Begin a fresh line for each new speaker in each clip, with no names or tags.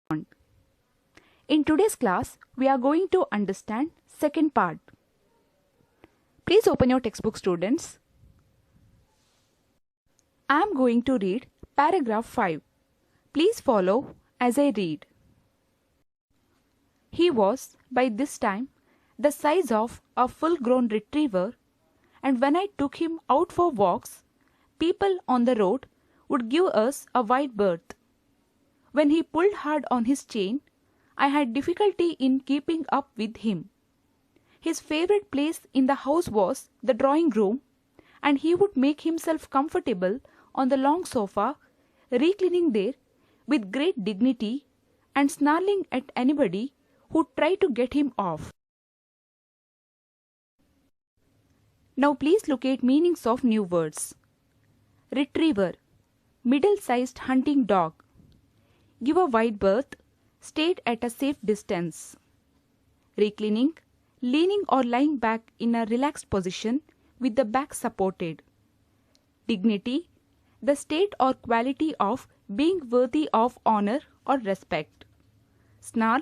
In today's class, we are going to understand second part. Please open your textbook, students. I am going to read paragraph 5. Please follow as I read. He was, by this time, the size of a full-grown retriever, and when I took him out for walks, people on the road would give us a wide berth. When he pulled hard on his chain, I had difficulty in keeping up with him. His favorite place in the house was the drawing room, and he would make himself comfortable on the long sofa, reclining there with great dignity and snarling at anybody who tried to get him off. Now please locate meanings of new words. Retriever, middle-sized hunting dog. Give a wide berth, stayed at a safe distance. Reclining, leaning or lying back in a relaxed position with the back supported. Dignity, the state or quality of being worthy of honor or respect. Snarl,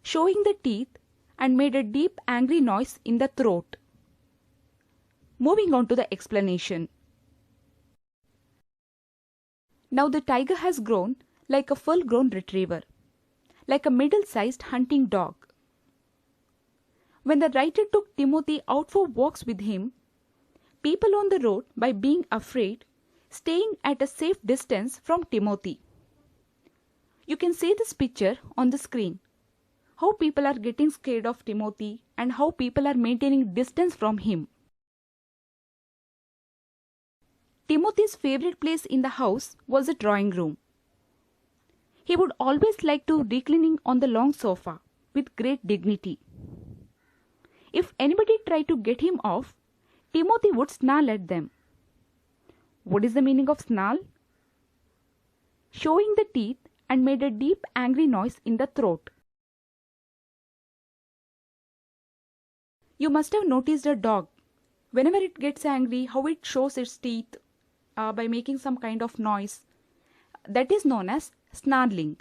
showing the teeth and made a deep angry noise in the throat. Moving on to the explanation. Now the tiger has grown like a full-grown retriever, like a middle-sized hunting dog. When the writer took Timothy out for walks with him, people on the road, by being afraid, staying at a safe distance from Timothy. You can see this picture on the screen. How people are getting scared of Timothy and how people are maintaining distance from him. Timothy's favorite place in the house was the drawing room. He would always like to reclining on the long sofa with great dignity. If anybody tried to get him off, Timothy would snarl at them. What is the meaning of snarl? Showing the teeth and made a deep angry noise in the throat. You must have noticed a dog. Whenever it gets angry, how it shows its teeth by making some kind of noise. That is known as snarling.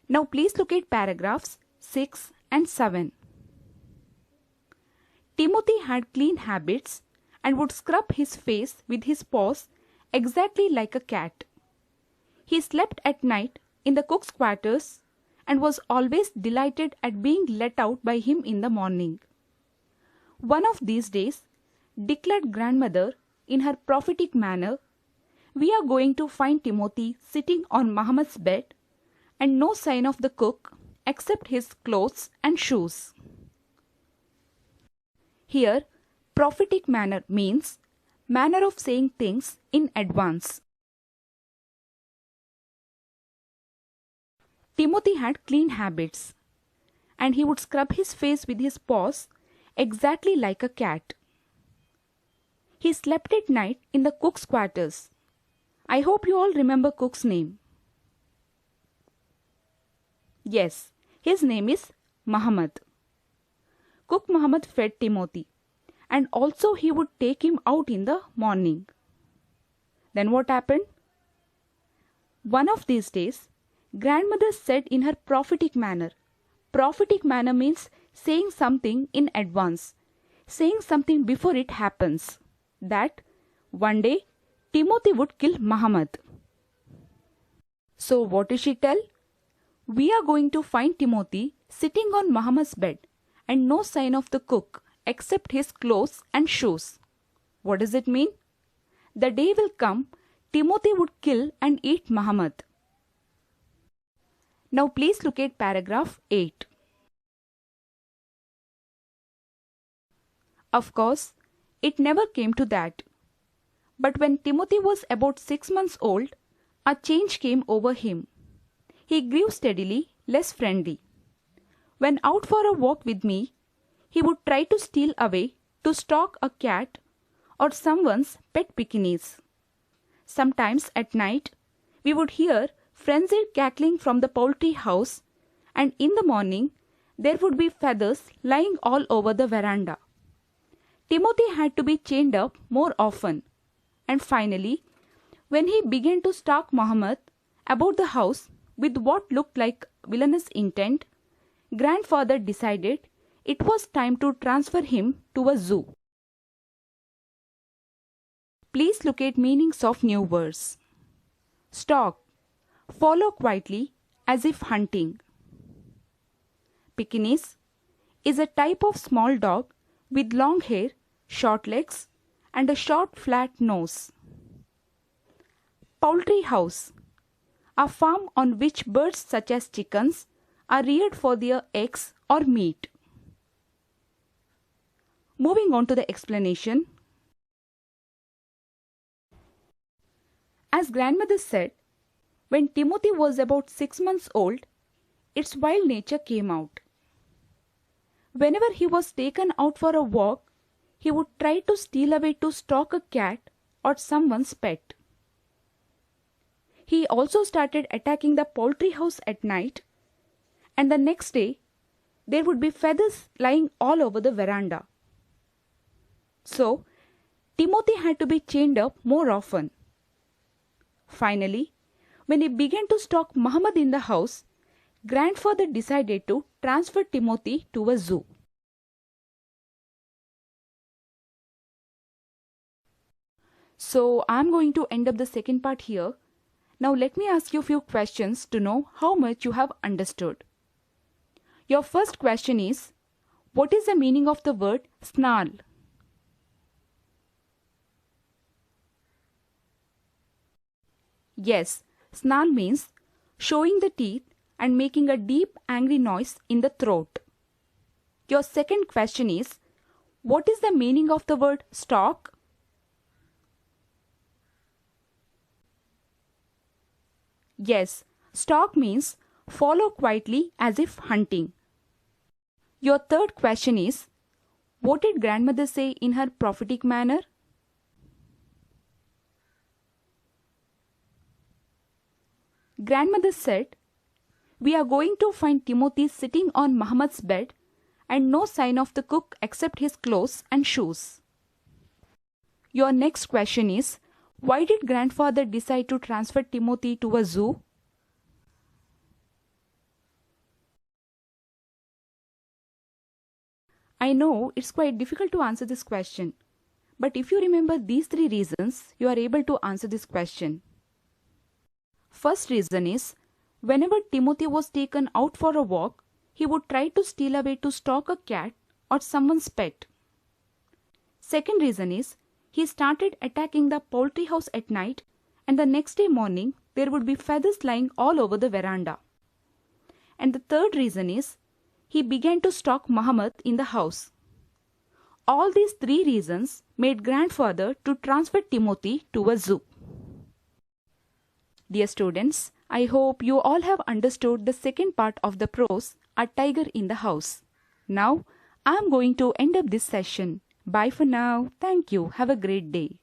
Now please look at paragraphs 6 and 7. Timothy had clean habits and would scrub his face with his paws exactly like a cat. He slept at night in the cook's quarters and was always delighted at being let out by him in the morning. One of these days, declared grandmother in her prophetic manner, we are going to find Timothy sitting on Muhammad's bed and no sign of the cook except his clothes and shoes. Here, prophetic manner means manner of saying things in advance. Timothy had clean habits, and he would scrub his face with his paws exactly like a cat. He slept at night in the cook's quarters. I hope you all remember cook's name. Yes, his name is Muhammad. Cook Muhammad fed Timothy, and also he would take him out in the morning. Then what happened? One of these days, grandmother said in her prophetic manner. Prophetic manner means saying something in advance, saying something before it happens, that one day Timothy would kill Muhammad. So what did she tell? We are going to find Timothy sitting on Muhammad's bed and no sign of the cook except his clothes and shoes. What does it mean? The day will come, Timothy would kill and eat Muhammad. Now please look at paragraph 8. Of course, it never came to that. But when Timothy was about 6 months old, a change came over him. He grew steadily less friendly. When out for a walk with me, he would try to steal away to stalk a cat or someone's pet Pekingese. Sometimes at night, we would hear frenzied cackling from the poultry house, and in the morning, there would be feathers lying all over the veranda. Timothy had to be chained up more often, and finally, when he began to stalk Muhammad about the house with what looked like villainous intent, grandfather decided it was time to transfer him to a zoo. Please locate meanings of new words. Stalk, follow quietly as if hunting. Pekingese is a type of small dog with long hair, short legs, and a short flat nose. Poultry house, a farm on which birds such as chickens are reared for their eggs or meat. Moving on to the explanation. As grandmother said, when Timothy was about 6 months old, its wild nature came out. Whenever he was taken out for a walk, he would try to steal away to stalk a cat or someone's pet. He also started attacking the poultry house at night, and the next day there would be feathers lying all over the veranda. So, Timothy had to be chained up more often. Finally, when he began to stalk Muhammad in the house, grandfather decided to transfer Timothy to a zoo. So, I am going to end up the second part here. Now let me ask you a few questions to know how much you have understood. Your first question is, what is the meaning of the word snarl? Yes, snarl means showing the teeth and making a deep angry noise in the throat. Your second question is, what is the meaning of the word stalk? Yes, stalk means follow quietly as if hunting. Your third question is, what did grandmother say in her prophetic manner? Grandmother said, "We are going to find Timothy sitting on Muhammad's bed and no sign of the cook except his clothes and shoes." Your next question is, why did grandfather decide to transfer Timothy to a zoo? I know it's quite difficult to answer this question, but if you remember these three reasons, you are able to answer this question. First reason is, whenever Timothy was taken out for a walk, he would try to steal away to stalk a cat or someone's pet. Second reason is, he started attacking the poultry house at night, and the next day morning there would be feathers lying all over the veranda. And the third reason is, he began to stalk Muhammad in the house. All these three reasons made grandfather to transfer Timothy to a zoo. Dear students, I hope you all have understood the second part of the prose, A Tiger in the House. Now, I am going to end up this session. Bye for now. Thank you. Have a great day.